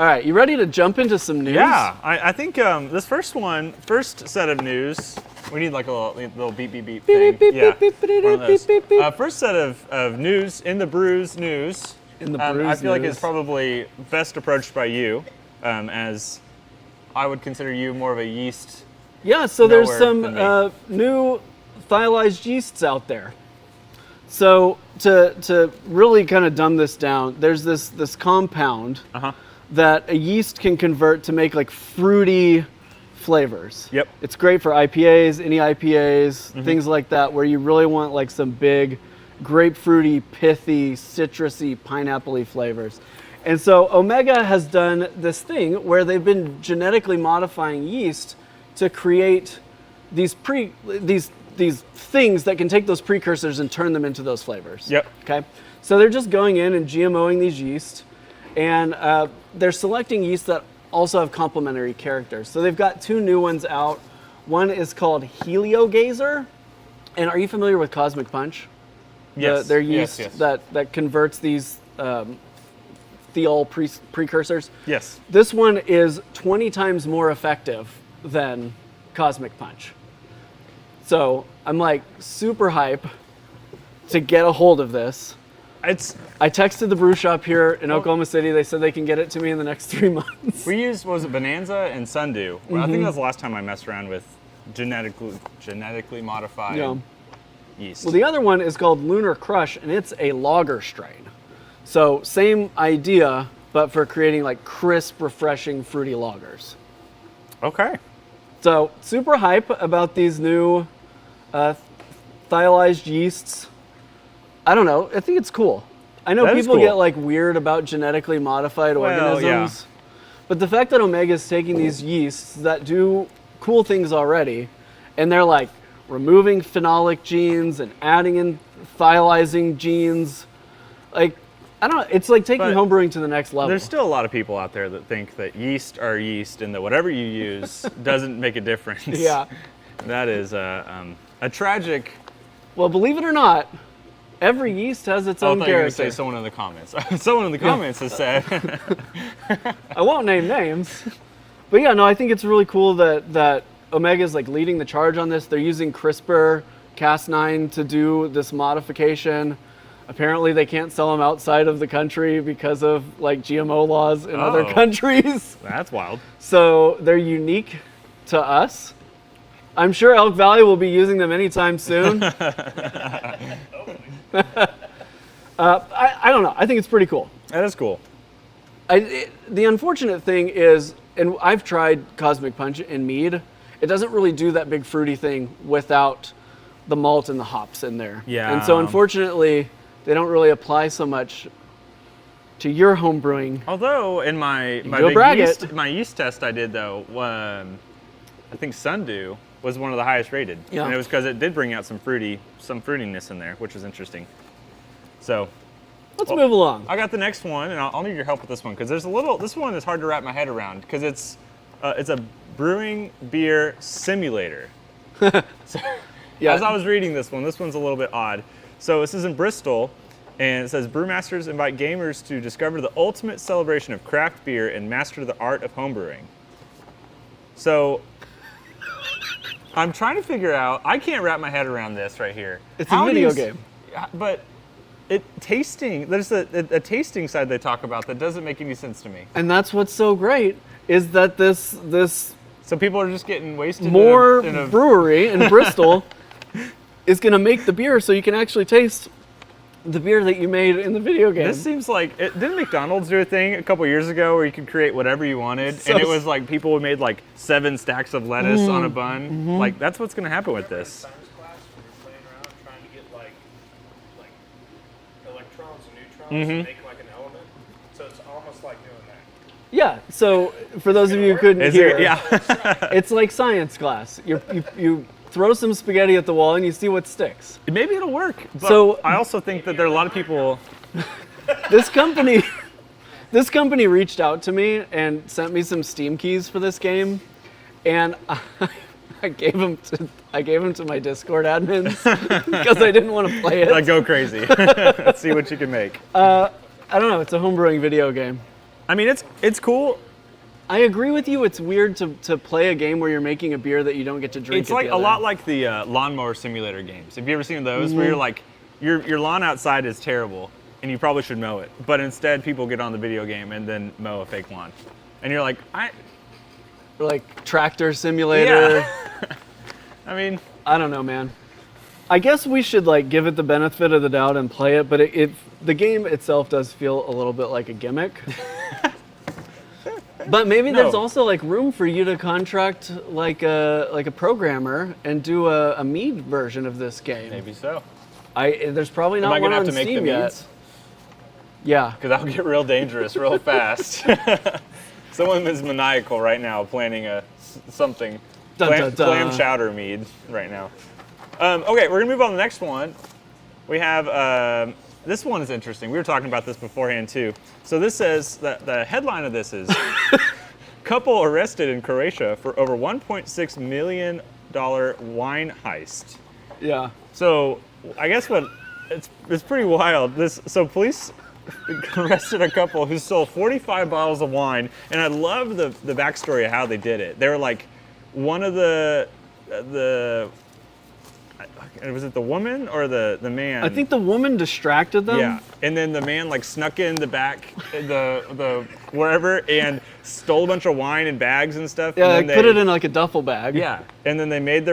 All right, you ready to jump into some news? Yeah, I think this first set of news, we need like a little beep, beep, beep thing. Yeah, one of those. First set of news, in the brews news. In the brews I feel like news. it's probably best approached by you, as I would consider you more of a yeast. Yeah, so there's Nowhere some than new thiolized yeasts out there. So to really kind of dumb this down, there's this compound that a yeast can convert to make like fruity flavors. Yep. It's great for IPAs, any IPAs, things like that, where you really want like some big grapefruity, pithy, citrusy, pineapple-y flavors. And so Omega has done this thing where they've been genetically modifying yeast to create these things that can take those precursors and turn them into those flavors. Yep. Okay. So they're just going in and GMOing these yeast, and they're selecting yeast that also have complementary characters. So they've got 2 new ones out. One is called Heliogazer. And are you familiar with Cosmic Punch? Yes. Their yeast Yes. that converts these thiol precursors. Yes. This one is 20 times more effective than Cosmic Punch. So I'm like super hype to get a hold of this. I texted the brew shop here in Oklahoma City. They said they can get it to me in the next 3 months. We used, what was it, Bonanza and Sundew. Well, I think that was the last time I messed around with genetically modified yeast. Well, the other one is called Lunar Crush, and it's a lager strain. So same idea, but for creating like crisp, refreshing, fruity lagers. Okay. So super hype about these new thiolized yeasts. I don't know. I think it's cool. I know people get like weird about genetically modified organisms, but the fact that Omega is taking these yeasts that do cool things already, and they're like removing phenolic genes and adding in thiolizing genes, like I don't know. It's like taking homebrewing to the next level. There's still a lot of people out there that think that yeast are yeast and that whatever you use doesn't make a difference. Yeah. That is a tragic. Well, believe it or not, every yeast has its own I thought character. you were going to say someone in the comments. Someone in the comments has said. I won't name names. But yeah, no, I think it's really cool that Omega is like leading the charge on this. They're using CRISPR-Cas9 to do this modification. Apparently they can't sell them outside of the country because of like GMO laws in other countries. That's wild. So they're unique to us. I'm sure Elk Valley will be using them anytime soon. I don't know. I think it's pretty cool. That is cool. The unfortunate thing is, and I've tried Cosmic Punch in mead, it doesn't really do that big fruity thing without the malt and the hops in there. Yeah. And so unfortunately, they don't really apply so much to your home brewing. Although in my yeast test I did though, I think Sundew was one of the highest rated. Yeah. And it was because it did bring out some fruitiness in there, which was interesting. So let's move along. I got the next one, and I'll need your help with this one because this one is hard to wrap my head around because it's a brewing beer simulator. Yeah. As I was reading this one's a little bit odd. So this is in Bristol, and it says brewmasters invite gamers to discover the ultimate celebration of craft beer and master the art of homebrewing. So I'm trying to figure out. I can't wrap my head around this right here. It's a video game. But there's a tasting side they talk about that doesn't make any sense to me. And that's what's so great is that this So people are just getting wasted. more brewery in Bristol is going to make the beer so you can actually taste the beer that you made in the video game. This seems like didn't McDonald's do a thing a couple years ago where you could create whatever you wanted, and it was like people who made like 7 stacks of lettuce on a bun. Like that's what's going to happen with this. Science class when you're playing around trying to get like electrons and neutrons to make like an element. So it's almost like doing that. Yeah, so for those of you who couldn't hear, Yeah. it's like science class. You throw some spaghetti at the wall and you see what sticks. Maybe it'll work. But So- I also think that there are a lot of people. This company reached out to me and sent me some Steam keys for this game, and I gave them to my Discord admins because I didn't want to play it. Go crazy. Let's see what you can make. I don't know. It's a homebrewing video game. I mean, it's cool. I agree with you. It's weird to play a game where you're making a beer that you don't get to drink. It's like a lot like the lawnmower simulator games. Have you ever seen those where you're like, your lawn outside is terrible and you probably should mow it, but instead people get on the video game and then mow a fake lawn, and you're like, Or like tractor simulator. Yeah. I mean, I don't know, man. I guess we should like give it the benefit of the doubt and play it, but the game itself does feel a little bit like a gimmick. But maybe there's also like room for you to contract like a programmer and do a Mead version of this game. maybe so. There's probably not Am I one gonna on have to make Steam the yet. Meads? Yeah. Because that'll get real dangerous real fast. Someone is maniacal right now planning something. Dun, dun, dun. Clam chowder mead right now. Okay, we're gonna move on to the next one. We have, this one is interesting. We were talking about this beforehand too. So this says, that the headline of this is, couple arrested in Croatia for over $1.6 million wine heist. Yeah. So I guess it's pretty wild. So police arrested a couple who stole 45 bottles of wine, and I love the backstory of how they did it. They were like, one of the was it the woman or the man? I think the woman distracted them. Yeah, and then the man like snuck in the back, the wherever, and stole a bunch of wine and bags and stuff. Yeah, and they put it in like a duffel bag. Yeah, and then they made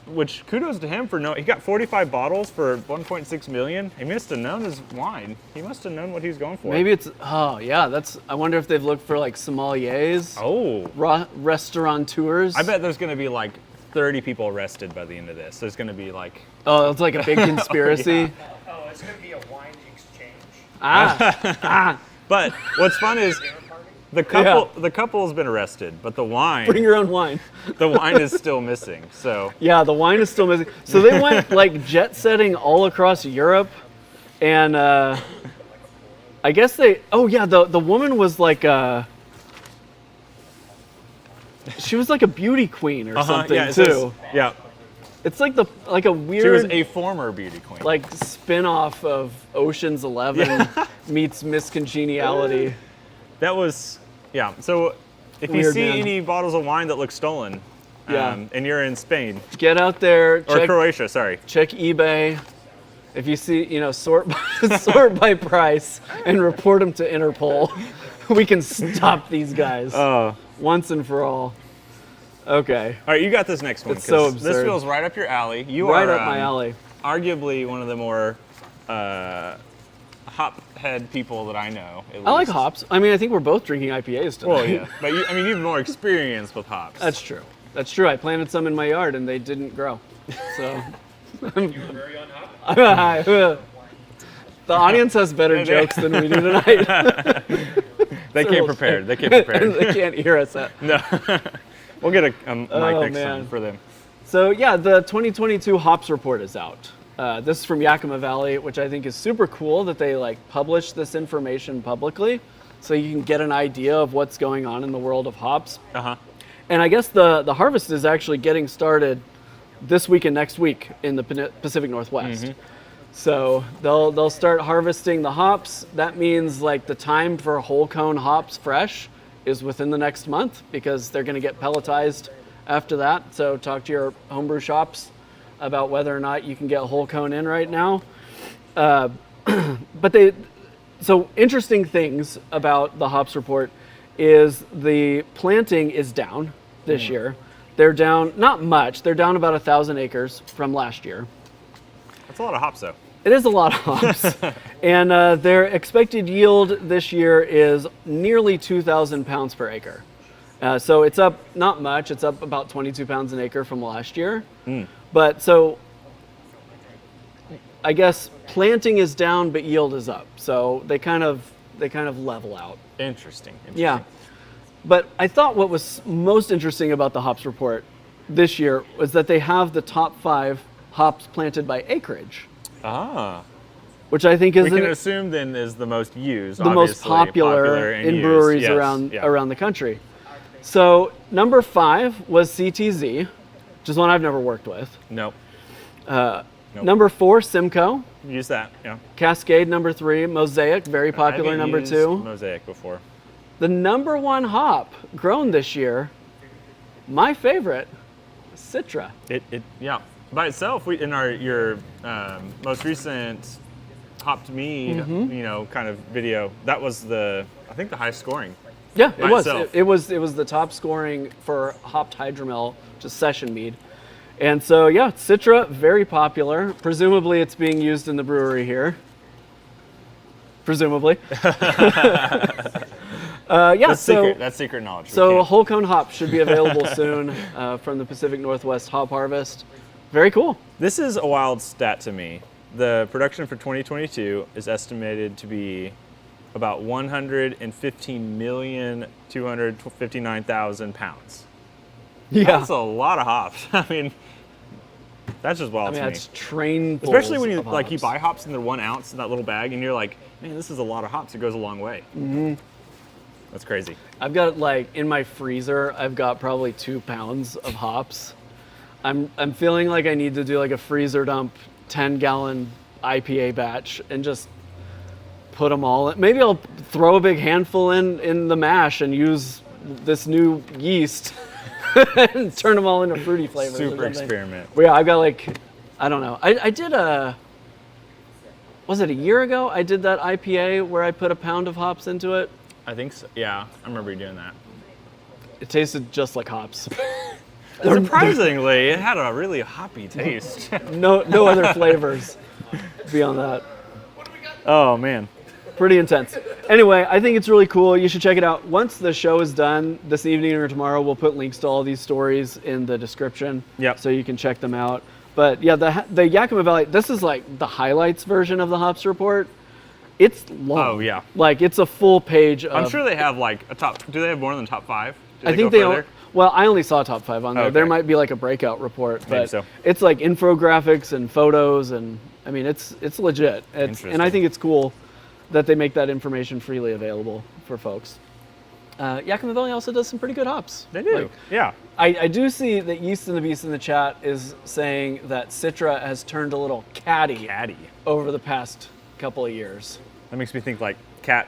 which kudos to him for he got 45 bottles for 1.6 million. He must have known his wine. He must have known what he was going for. Maybe it's, I wonder if they've looked for like sommeliers. Oh. Restaurateurs. I bet there's going to be like 30 people arrested by the end of this. There's going to be like. Oh, it's like a big conspiracy. Yeah. Oh, it's going to be a wine exchange. But what's fun is the couple has been arrested, but the wine. Bring your own wine. The wine is still missing. So. Yeah, the wine is still missing. So they went like jet setting all across Europe, and I guess they. Oh yeah, the woman was like she was like a beauty queen or something too. Yeah. It's like a weird. She was a former beauty queen. Like spin-off of Ocean's 11 meets Miss Congeniality. That was, yeah. So if you see any bottles of wine that look stolen, and you're in Spain. Get out there. Or Croatia, sorry. Check eBay. If you see, sort by price and report them to Interpol. We can stop these guys once and for all. Okay. All right, you got this next one. It's so absurd. This feels right up your alley. You right are up my alley. Arguably one of the more hop-head people that I know. I like hops. I mean, I think we're both drinking IPAs today. Well, yeah. But you have more experience with hops. That's true. That's true. I planted some in my yard and they didn't grow. So. You were very unhoppy. The audience has better jokes than we do tonight. They came prepared. They came prepared. They can't hear us. No. We'll get a mic next time for them. So yeah, the 2022 hops report is out. This is from Yakima Valley, which I think is super cool that they like publish this information publicly, so you can get an idea of what's going on in the world of hops. And I guess the harvest is actually getting started this week and next week in the Pacific Northwest. So they'll start harvesting the hops. That means like the time for whole cone hops fresh is within the next month, because they're going to get pelletized after that. So talk to your homebrew shops about whether or not you can get whole cone in right now. So interesting things about the hops report is the planting is down this year. They're down, not much, they're down about 1,000 acres from last year. That's a lot of hops though. It is a lot of hops. And their expected yield this year is nearly 2,000 pounds per acre. So it's up not much, it's up about 22 pounds an acre from last year. But so I guess planting is down, but yield is up. So they kind of level out. Interesting. Yeah. But I thought what was most interesting about the hops report this year was that they have the top 5 hops planted by acreage. Which I think is we can assume then is the most used, the most popular in breweries around the country. So number 5 was CTZ, which is one I've never worked with. Nope. Number 4, Simcoe. Use that, yeah. Cascade, number 3, Mosaic, very popular, number 2. Mosaic before. the #1 hop grown this year, my favorite, Citra. Yeah. By itself, in your most recent hopped mead, kind of video, that was I think the highest scoring. Yeah, it was. Itself. It was the top scoring for hopped hydromel, just session mead. And so, yeah, Citra, very popular. Presumably it's being used in the brewery here. Presumably. That's secret knowledge. So whole cone hop should be available soon from the Pacific Northwest Hop Harvest. Very cool. This is a wild stat to me. The production for 2022 is estimated to be about 115,259,000 pounds. Yeah. That's a lot of hops. I mean, that's just wild to me. That's trainfuls. Especially when you hops. you buy hops in their 1 ounce in that little bag, and you're like, man, this is a lot of hops. It goes a long way. Mm-hmm. That's crazy. I've got in my freezer, I've got probably 2 pounds of hops. I'm feeling like I need to do a freezer dump 10-gallon IPA batch and just put them all in. Maybe I'll throw a big handful in the mash and use this new yeast and turn them all into fruity flavors. Super experiment. But yeah, I've got I don't know. I did was it a year ago? I did that IPA where I put 1 pound of hops into it. I think so. Yeah, I remember you doing that. It tasted just like hops. Surprisingly, it had a really hoppy taste. No other flavors beyond that. Oh, man. Pretty intense. Anyway, I think it's really cool. You should check it out. Once the show is done, this evening or tomorrow, we'll put links to all these stories in the description. Yep. So you can check them out. But yeah, the Yakima Valley, this is the highlights version of the hops report. It's long. Oh, yeah. It's a full page of... I'm sure they have a top... Do they have more than top 5? I think they... Well, I only saw top 5 on there. Okay. There might be a breakout report, but Maybe so. It's infographics and photos, and I mean it's legit. And I think it's cool that they make that information freely available for folks. Yakima Valley also does some pretty good hops. They do. Yeah. I do see that Yeast and the Beast in the chat is saying that Citra has turned a little catty over the past couple of years. That makes me think cat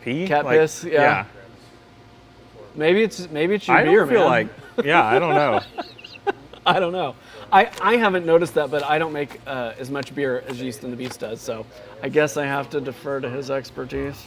pee. Cat piss. Yeah. Maybe it's your beer, man. I don't know. I don't know. I haven't noticed that, but I don't make as much beer as Yeast and the Beast does, so I guess I have to defer to his expertise.